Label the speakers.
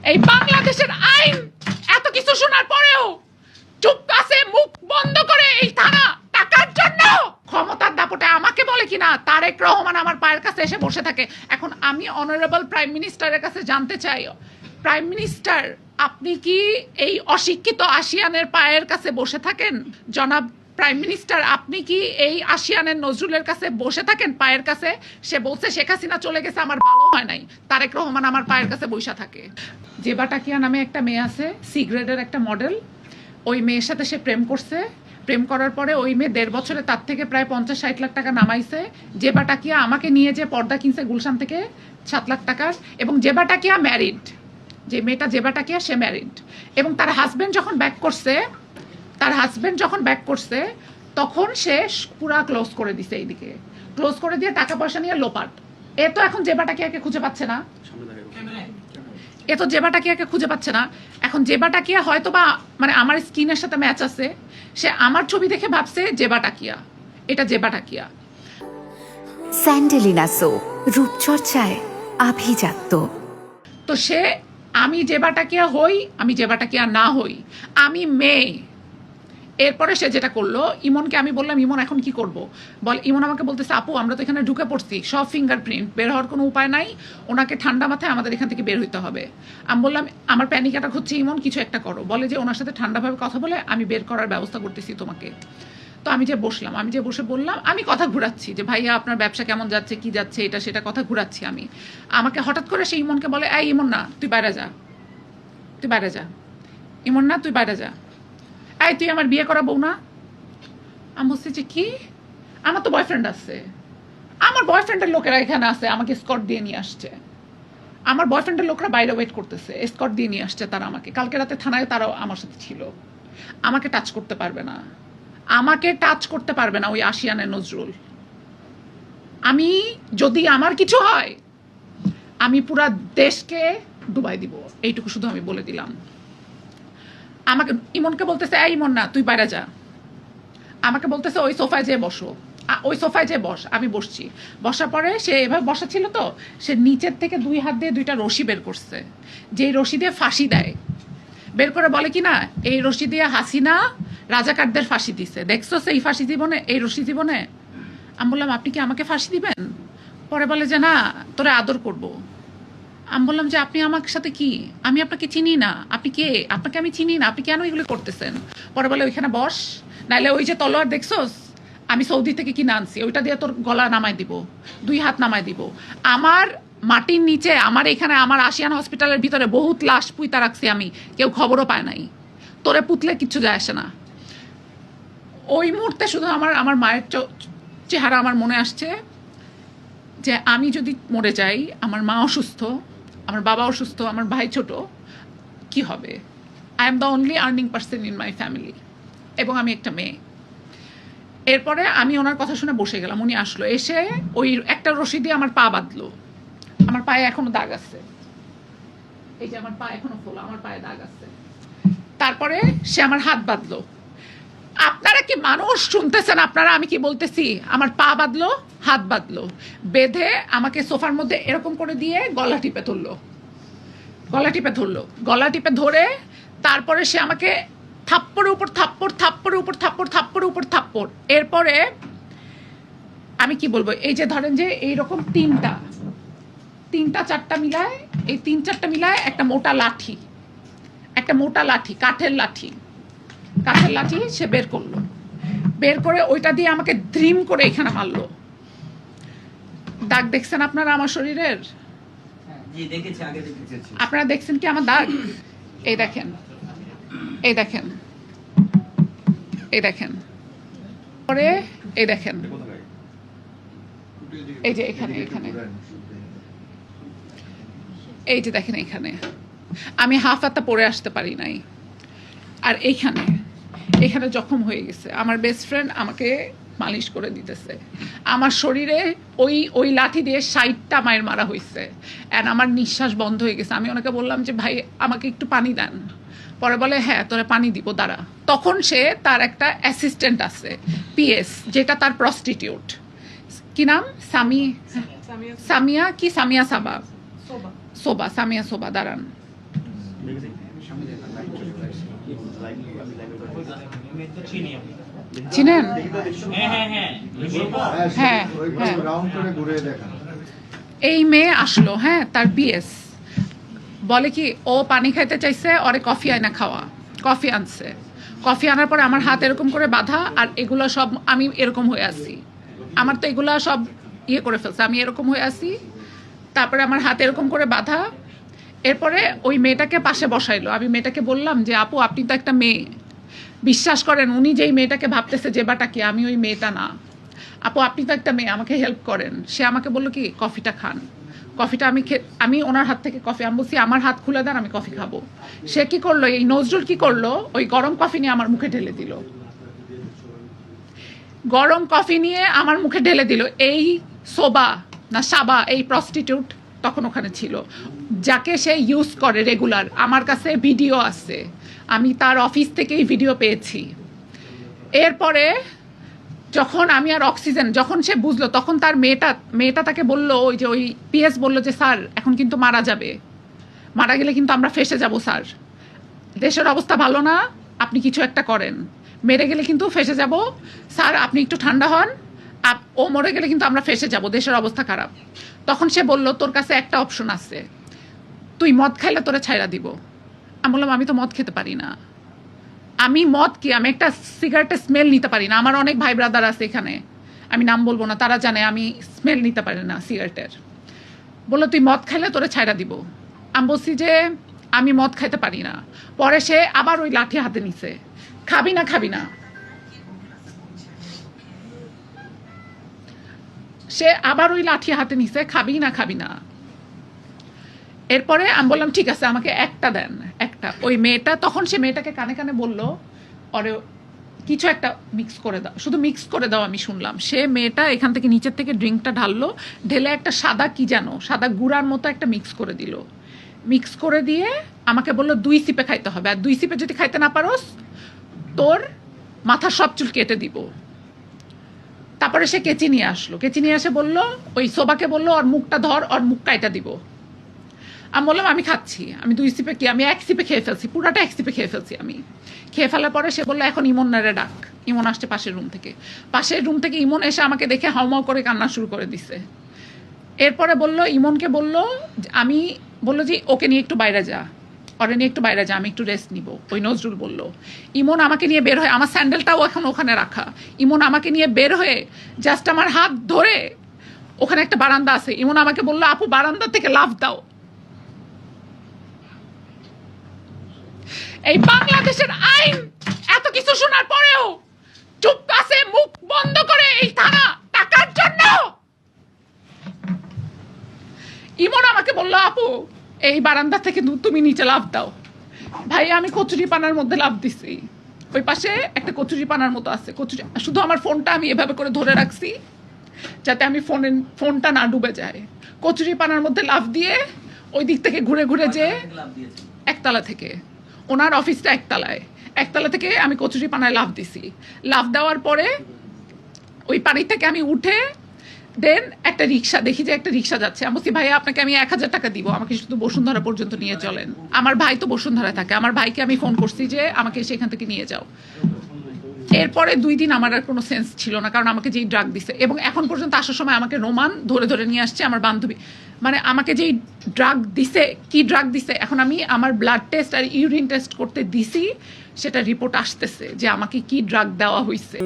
Speaker 1: এই বাংলাদেশের আইন এত কিছু শোনার পরেও চুপ আছে, মুখ বন্ধ করে এই থানা টাকার জন্য ক্ষমতার দাপটে আমাকে বলে কিনা তারেক রহমান আমার পায়ের কাছে এসে বসে থাকে। এখন আমি অনারেবল প্রাইম মিনিস্টারের কাছে জানতে চাই, প্রাইম মিনিস্টার আপনি কি এই অশিক্ষিত আসিয়ানের পায়ের কাছে বসে থাকেন? জনাব প্রাইম মিনিস্টার আপনি কি এই আসিয়ানের নজরুলের কাছে বসে থাকেন পায়ের কাছে? সে বলছে শেখ হাসিনা চলে গেছে, আমার ভালো হয় নাই, তারেক রহমান আমার পায়ের কাছে বসে থাকে। জেবা টাকিয়া নামে একটা মেয়ে আছে, সি গ্রেডের একটা মডেল। ওই মেয়ের সাথে সে প্রেম করছে। প্রেম করার পরে ওই মেয়ে 1.5 বছরে তার থেকে প্রায় 50-60 লাখ টাকা নামাইছে। জেবা টাকিয়া আমাকে নিয়ে যে পর্দা কিনছে গুলশান থেকে 7 লাখ টাকার। এবং জেবা টাকিয়া ম্যারিড, যে মেয়েটা জেবা টাকিয়া সে ম্যারিড। এবং তার হাজব্যান্ড যখন ব্যাক করছে তখন সে পুরা ক্লোজ করে দিছে, এইদিকে ক্লোজ করে দিয়ে টাকা পয়সা নিয়ে লোপাট। এ তো এখন জেবা টাকিয়াকে খুঁজে পাচ্ছে না, এখন জেবা টাকিয়া হয়তো বা মানে আমার স্কিনের সাথে ম্যাচ আছে, সে আমার ছবি দেখে ভাবছে জেবা টাকিয়া, এটা জেবা টাকিয়া।
Speaker 2: স্যান্ডেলিনা সো, রূপচর্চায় আভিজাত্য।
Speaker 1: তো সে, আমি জেবা টাকিয়া হই, আমি জেবা টাকিয়া না হই, আমি মেয়ে। এরপরে সে যেটা করলো, ইমনকে আমি বললাম ইমন এখন কি করব? ইমন আমাকে বলতেছে আপু আমরা তো এখানে ঢুকে পড়ছি, সব ফিঙ্গারপ্রিন্ট, বের হওয়ার কোনো উপায় নাই, ওনাকে ঠান্ডা মাথায় আমাদের এখান থেকে বের হইতে হবে। আমি বললাম আমার প্যানিক অ্যাটাক হচ্ছে ইমন, কিছু একটা করো। বলে যে ওনার সাথে ঠান্ডাভাবে কথা বলে আমি বের করার ব্যবস্থা করতেছি তোমাকে। তো আমি যে বসে বললাম, আমি কথা ঘুরাচ্ছি যে ভাইয়া আপনার ব্যবসা কেমন যাচ্ছে, কি যাচ্ছে, এটা সেটা কথা ঘুরাচ্ছি আমি। আমাকে হঠাৎ করে সে ইমনকে বলে এই ইমন না তুই বাইরে যা, ইমন না তুই বাইরে যা, এই তুই আমার বিয়ে করা বউ না? আমি বলছি যে কি, আমার তো বয়ফ্রেন্ড আছে, আমার বয়ফ্রেন্ডের লোকেরা এখানে আছে, আমাকে স্কট দিয়ে নিয়ে আসছে, আমার বয়ফ্রেন্ডের লোকরা বাইরে ওয়েট করতেছে, স্কট দিয়ে নিয়ে আসছে তারা আমাকে। কালকে রাতে থানায় তারাও আমার সাথে ছিল। আমাকে টাচ করতে পারবে না ওই আসিয়ানের নজরুল। আমি যদি আমার কিছু হয় আমি পুরা দেশকে ডুবাই দিব, এইটুকু শুধু আমি বলে দিলাম। আমাকে ইমনকে বলতেছে এই ইমন না তুই বাইরে যা, আমাকে বলতেছে ওই সোফায় যেয়ে বসো, ওই সোফায় যেয়ে বস। আমি বসছি, বসার পরে সে এভাবে বসা ছিল তো, সে নিচের থেকে 2 হাত দিয়ে 2টা রশি বের করছে, যেই রশি দিয়ে ফাঁসি দেয়। বের করে বলে কি না এই রশি দিয়ে হাসিনা রাজাকারদের ফাঁসি দিছে, দেখছো সেই ফাঁসি জীবনে, এই রশি জীবনে। আমি বললাম আপনি কি আমাকে ফাঁসি দিবেন? পরে বলে যে না তোরে আদর করব। আমি বললাম যে আপনি আমার সাথে কি, আমি আপনাকে চিনি না, আপনি কে, আপনাকে আমি চিনি না, আপনি কেন এগুলো করতেছেন? পরে বলে ওইখানে বস, নাইলে ওই যে তলোয়ার দেখছোস আমি সৌদি থেকে কিনে আনছি, ওইটা দিয়ে তোর গলা নামাই দিব, 2 হাত নামাই দিব। আমার মাটির নিচে, আমার এখানে আমার আসিয়ান হসপিটালের ভিতরে বহুত লাশ পুঁতা রাখছি আমি, কেউ খবরও পায় নাই, তোরে পুতলে কিচ্ছু যায় আসে না। ওই মুহূর্তে শুধু আমার মায়ের চেহারা আমার মনে আসছে যে আমি যদি মরে যাই, আমার মা অসুস্থ, আমার বাবা অসুস্থ, আমার ভাই ছোট, কি হবে? I am the only earning person in my family, এবং আমি একটা মেয়ে। এরপরে আমি ওনার কথা শুনে বসে গেলাম। উনি আসলো, এসে ওই একটা রশি দিয়ে আমার পা বাঁধলো, আমার পায়ে এখনো দাগ আছে, এই যে আমার পা এখনো ফোলা, আমার পায়ে দাগ আছে। তারপরে সে আমার হাত বাঁধলো। আপনারা কি মানুষ শুনতেছেন আপনারা আমি কি বলতেছি? আমার পা বাঁধলো, হাত বাঁধলো, বেঁধে আমাকে সোফার মধ্যে এরকম করে দিয়ে গলা টিপে ধরে তারপরে সে আমাকে থাপ্পড়ের উপর থাপ্পড়। এরপরে আমি কি বলবো, এই যে ধরেন যে এইরকম 3টা-4টা মিলায়, এই 3-4টা মিলায় একটা মোটা লাঠি, কাঠের লাঠি সে বের করলো, বের করে ওইটা দিয়ে আমাকে দ্রিম করে এখানে মারলো। দাগ দেখছেন আপনারা আমার শরীরের? আপনারা দেখছেন কি আমার দাগ? এই দেখেন পরে এই দেখেন, এই যে এখানে এই যে দেখেন, এখানে আমি হাফ হাতা পরে আসতে পারি নাই। আর এখানে জখম হয়ে গেছে। আমার বেস্ট ফ্রেন্ড আমাকে মালিশ করে দিতেছে। আমার শরীরে ওই লাঠি দিয়ে 60টা মায়ের মারা হয়েছে, অ্যান্ড আমার নিঃশ্বাস বন্ধ হয়ে গেছে। আমি ওনাকে বললাম যে ভাই আমাকে একটু পানি দেন। পরে বলে হ্যাঁ তোরা পানি দিব দাঁড়া। তখন সে তার একটা অ্যাসিস্ট্যান্ট আছে পিএস, যেটা তার প্রস্টিটিউট, কি নাম, সামিয়া সোবা, দাঁড়ান চিনেন? হ্যাঁ, এই মেয়ে আসলো, হ্যাঁ, তার বিএস বলে কি ও পানি খাইতে চাইছে, ওরে কফি আয়না খাওয়া, কফি আনছে, কফি আনার পরে আমার হাত এরকম করে বাঁধা, আর এগুলো সব আমি এরকম হয়ে আছি, আমার তো এগুলো সব ইয়ে করে ফেলছে, আমি এরকম হয়ে আছি, তারপরে আমার হাত এরকম করে বাঁধা। এরপরে ওই মেয়েটাকে পাশে বসাইলো। আমি মেয়েটাকে বললাম যে আপু আপনি তো একটা মেয়ে, বিশ্বাস করেন উনি যেই মেয়েটাকে ভাবতেছে যে বাটা কি, আমি ওই মেয়েটা না। আপু আপনি তো একটা মেয়ে, আমাকে হেল্প করেন। সে আমাকে বললো কি কফিটা খান। কফিটা আমি ওনার হাত থেকে কফি, আমি বলছি আমার হাত খুলে দেন, আমি কফি খাবো। সে কি করলো, এই নজরুল কি করলো, ওই গরম কফি নিয়ে আমার মুখে ঢেলে দিল। গরম কফি নিয়ে আমার মুখে ঢেলে দিল। এই সোবা না সাবা, এই প্রস্টিটিউট তখন ওখানে ছিল, যাকে সে ইউজ করে রেগুলার। আমার কাছে ভিডিও আছে, আমি তার অফিস থেকেই ভিডিও পেয়েছি। এরপরে যখন আমি আর অক্সিজেন, যখন সে বুঝলো, তখন তার মেয়েটা তাকে বললো, ওই যে ওই পিএস বললো যে স্যার এখন কিন্তু মারা যাবে, মারা গেলে কিন্তু আমরা ফেসে যাব স্যার, দেশের অবস্থা ভালো না, আপনি কিছু একটা করেন, মেরে গেলে কিন্তু ফেসে যাব স্যার, আপনি একটু ঠান্ডা হন, ও মরে গেলে কিন্তু আমরা ফেসে যাব, দেশের অবস্থা খারাপ। তখন সে বলল তোর কাছে একটা অপশন আছে, তুই মদ খাইলে তোরে ছাইড়া দিব। আমি বললাম আমি তো মদ খেতে পারি না, আমি মদ কি, আমি একটা সিগারেটের স্মেল নিতে পারি না। আমার অনেক ভাই ব্রাদার আছে এখানে, আমি নাম বলবো না, তারা জানে আমি স্মেল নিতে পারি না সিগারেটের। বললো তুই মদ খাইলে তোরে ছাইড়া দিব। আমি বলছি যে আমি মদ খাইতে পারি না। পরে সে আবার ওই লাঠি হাতে নিছে, খাবি না খাবি না, সে আবার ওই লাঠি হাতে নিছে, খাবি না খাবি না। এরপরে আমি বললাম ঠিক আছে আমাকে একটা দেন, একটা। ওই মেয়েটা তখন সে মেয়েটাকে কানে কানে বললো ওরে কিছু একটা মিক্স করে দাও, শুধু মিক্স করে দাও। আমি শুনলাম সে মেয়েটা এখান থেকে নিচের থেকে ড্রিঙ্কটা ঢাললো, ঢেলে একটা সাদা কি যেন সাদা গুঁড়ার মতো একটা মিক্স করে দিল। মিক্স করে দিয়ে আমাকে বললো 2 সিপে খাইতে হবে, আর 2 সিপে যদি খাইতে না পারোস তোর মাথার সব চুল কেটে দিব। তারপরে সে কেচি নিয়ে আসলো, কেচি নিয়ে এসে বললো, ওই সোবাকে বললো ওর মুখটা ধর, ওর মুখ কাইটা দিব। আমি বললাম আমি খাচ্ছি, আমি 2 সিপে কি, আমি 1 সিপে খেয়ে ফেলছি, পুরাটা 1 সিপে খেয়ে ফেলছি। আমি খেয়ে ফেলার পরে সে বললো এখন ইমনের ডাক। ইমন আসছে পাশের রুম থেকে, পাশের রুম থেকে ইমন এসে আমাকে দেখে হাউমাউ করে কান্না শুরু করে দিছে। এরপরে বললো, ইমনকে বললো, আমি বললো যে ওকে নিয়ে একটু বাইরে যা, ওরে নিয়ে একটু বাইরে যা, আমি একটু রেস্ট নিব। ওই নজরুল বললো। ইমন আমাকে নিয়ে বের হয়ে, আমার স্যান্ডেলটাও এখন ওখানে রাখা, ইমন আমাকে নিয়ে বের হয়ে জাস্ট আমার হাত ধরে, ওখানে একটা বারান্দা আছে, ইমন আমাকে বললো আপু বারান্দা থেকে লাফ দাও। এই বাংলাদেশের আইন এত কিছু শোনার পরেও চুপ আছে, মুখ বন্ধ করে এই থানা টাকার জন্য। ইমন আমাকে বললো আপু এই বারান্দা থেকে তুমি নিচে লাফ দাও। ভাই আমি কচুরি পানার মধ্যে লাফ দিছি, ওই পাশে একটা কচুরি পানার মতো আছে, কচুরি, শুধু আমার ফোনটা আমি এভাবে করে ধরে রাখছি যাতে আমি ফোনটা না ডুবে যায়। কচুরি পানার মধ্যে লাফ দিয়ে ওই দিক থেকে ঘুরে ঘুরে যে একতলা থেকে, ওনার অফিসটা একতলায়, একতলা থেকে আমি কচুরি পানায় লাফ দিছি। লাফ দেওয়ার পরে ওই পানি থেকে আমি উঠে দেন একটা রিক্সা দেখি যে একটা রিক্সা যাচ্ছে। আমি বলছি ভাইয়া আপনাকে আমি 1000 টাকা দিব, আমাকে শুধু বসুন্ধরা পর্যন্ত নিয়ে চলেন। আমার ভাই তো বসুন্ধরায় থাকে, আমার ভাইকে আমি ফোন করছি যে আমাকে সেখান থেকে নিয়ে যাও। এরপরে 2 দিন আমার আর কোনো সেন্স ছিল না, কারণ আমাকে যেই ড্রাগ দিছে, এবং এখন পর্যন্ত আসার সময় আমাকে রোমান ধরে ধরে নিয়ে আসছে আমার বান্ধবী, মানে আমাকে যেই ড্রাগ দিছে, কি ড্রাগ দিছে, এখন আমি আমার ব্লাড টেস্ট আর ইউরিন টেস্ট করতে দিছি, সেটা রিপোর্ট আসতেছে যে আমাকে কি ড্রাগ দেওয়া হয়েছে।